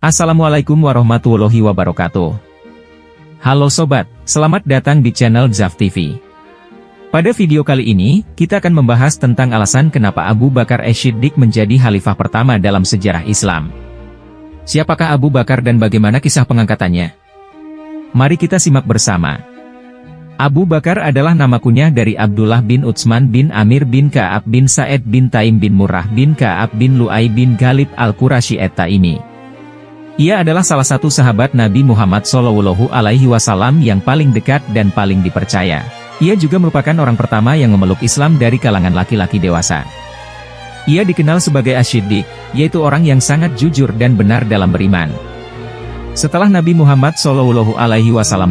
Assalamualaikum warahmatullahi wabarakatuh. Halo sobat, selamat datang di channel Zaf TV. Pada video kali ini, kita akan membahas tentang alasan kenapa Abu Bakar Ash-Shiddiq menjadi khalifah pertama dalam sejarah Islam. Siapakah Abu Bakar dan bagaimana kisah pengangkatannya? Mari kita simak bersama. Abu Bakar adalah nama kunyah dari Abdullah bin Utsman bin Amir bin Ka'ab bin Sa'id bin Taim bin Murrah bin Ka'ab bin Lu'ay bin Ghalib al-Qurasyi at-Taimi. Ia adalah salah satu sahabat Nabi Muhammad SAW yang paling dekat dan paling dipercaya. Ia juga merupakan orang pertama yang memeluk Islam dari kalangan laki-laki dewasa. Ia dikenal sebagai Ash-Shiddiq, yaitu orang yang sangat jujur dan benar dalam beriman. Setelah Nabi Muhammad SAW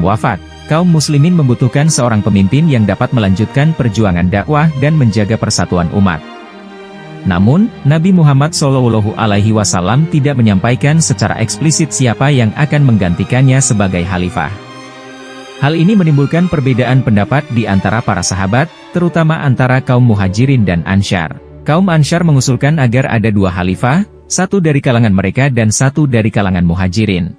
wafat, kaum muslimin membutuhkan seorang pemimpin yang dapat melanjutkan perjuangan dakwah dan menjaga persatuan umat. Namun, Nabi Muhammad SAW tidak menyampaikan secara eksplisit siapa yang akan menggantikannya sebagai khalifah. Hal ini menimbulkan perbedaan pendapat di antara para sahabat, terutama antara kaum Muhajirin dan Ansyar. Kaum Ansyar mengusulkan agar ada dua khalifah, satu dari kalangan mereka dan satu dari kalangan Muhajirin.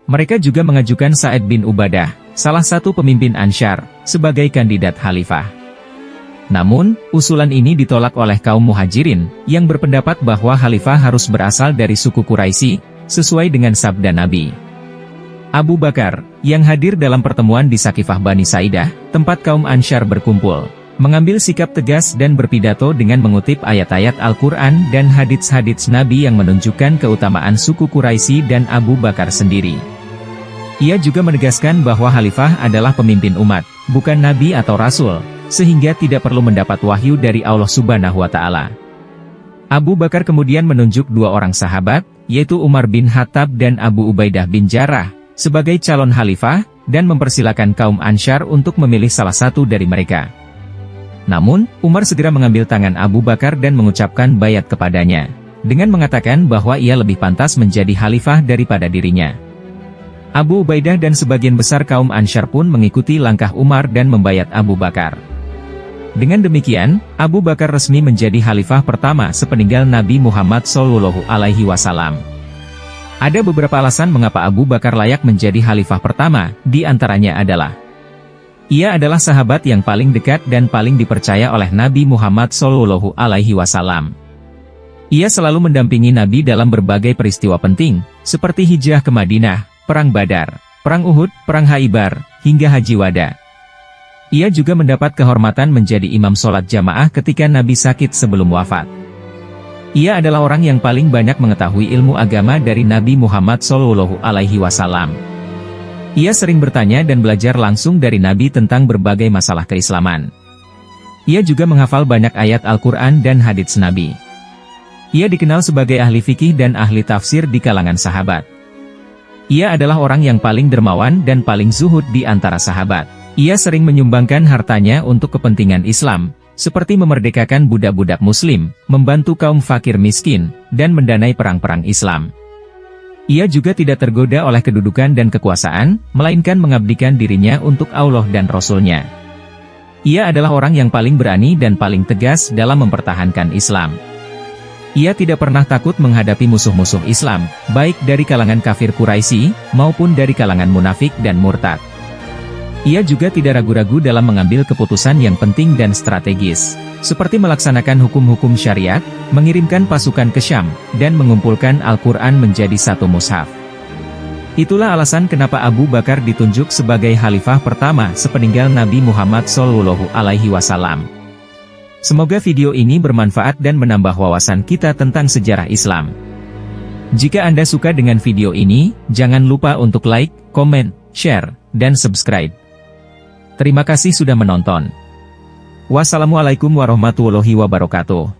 Mereka juga mengajukan Sa'id bin Ubadah, salah satu pemimpin Ansyar, sebagai kandidat khalifah. Namun, usulan ini ditolak oleh kaum Muhajirin, yang berpendapat bahwa khalifah harus berasal dari suku Quraisy, sesuai dengan sabda Nabi. Abu Bakar, yang hadir dalam pertemuan di Sakifah Bani Sa'idah, tempat kaum Ansyar berkumpul, mengambil sikap tegas dan berpidato dengan mengutip ayat-ayat Al-Quran dan hadits-hadits Nabi yang menunjukkan keutamaan suku Quraisy dan Abu Bakar sendiri. Ia juga menegaskan bahwa khalifah adalah pemimpin umat, bukan nabi atau rasul, sehingga tidak perlu mendapat wahyu dari Allah Subhanahu wa Ta'ala. Abu Bakar kemudian menunjuk dua orang sahabat, yaitu Umar bin Khattab dan Abu Ubaidah bin Jarrah, sebagai calon khalifah, dan mempersilakan kaum Ansyar untuk memilih salah satu dari mereka. Namun, Umar segera mengambil tangan Abu Bakar dan mengucapkan baiat kepadanya, dengan mengatakan bahwa ia lebih pantas menjadi khalifah daripada dirinya. Abu Ubaidah dan sebagian besar kaum Ansyar pun mengikuti langkah Umar dan membaiat Abu Bakar. Dengan demikian, Abu Bakar resmi menjadi khalifah pertama sepeninggal Nabi Muhammad SAW. Ada beberapa alasan mengapa Abu Bakar layak menjadi khalifah pertama, di antaranya adalah: ia adalah sahabat yang paling dekat dan paling dipercaya oleh Nabi Muhammad SAW. Ia selalu mendampingi Nabi dalam berbagai peristiwa penting, seperti hijrah ke Madinah, Perang Badar, Perang Uhud, Perang Khaibar, hingga Haji Wada. Ia juga mendapat kehormatan menjadi imam sholat jamaah ketika Nabi sakit sebelum wafat. Ia adalah orang yang paling banyak mengetahui ilmu agama dari Nabi Muhammad SAW. Ia sering bertanya dan belajar langsung dari Nabi tentang berbagai masalah keislaman. Ia juga menghafal banyak ayat Al-Quran dan hadits Nabi. Ia dikenal sebagai ahli fikih dan ahli tafsir di kalangan sahabat. Ia adalah orang yang paling dermawan dan paling zuhud di antara sahabat. Ia sering menyumbangkan hartanya untuk kepentingan Islam, seperti memerdekakan budak-budak muslim, membantu kaum fakir miskin, dan mendanai perang-perang Islam. Ia juga tidak tergoda oleh kedudukan dan kekuasaan, melainkan mengabdikan dirinya untuk Allah dan Rasul-Nya. Ia adalah orang yang paling berani dan paling tegas dalam mempertahankan Islam. Ia tidak pernah takut menghadapi musuh-musuh Islam, baik dari kalangan kafir Quraisy, maupun dari kalangan munafik dan murtad. Ia juga tidak ragu-ragu dalam mengambil keputusan yang penting dan strategis, seperti melaksanakan hukum-hukum syariat, mengirimkan pasukan ke Syam, dan mengumpulkan Al-Quran menjadi satu mushaf. Itulah alasan kenapa Abu Bakar ditunjuk sebagai khalifah pertama sepeninggal Nabi Muhammad SAW. Semoga video ini bermanfaat dan menambah wawasan kita tentang sejarah Islam. Jika Anda suka dengan video ini, jangan lupa untuk like, komen, share, dan subscribe. Terima kasih sudah menonton. Wassalamualaikum warahmatullahi wabarakatuh.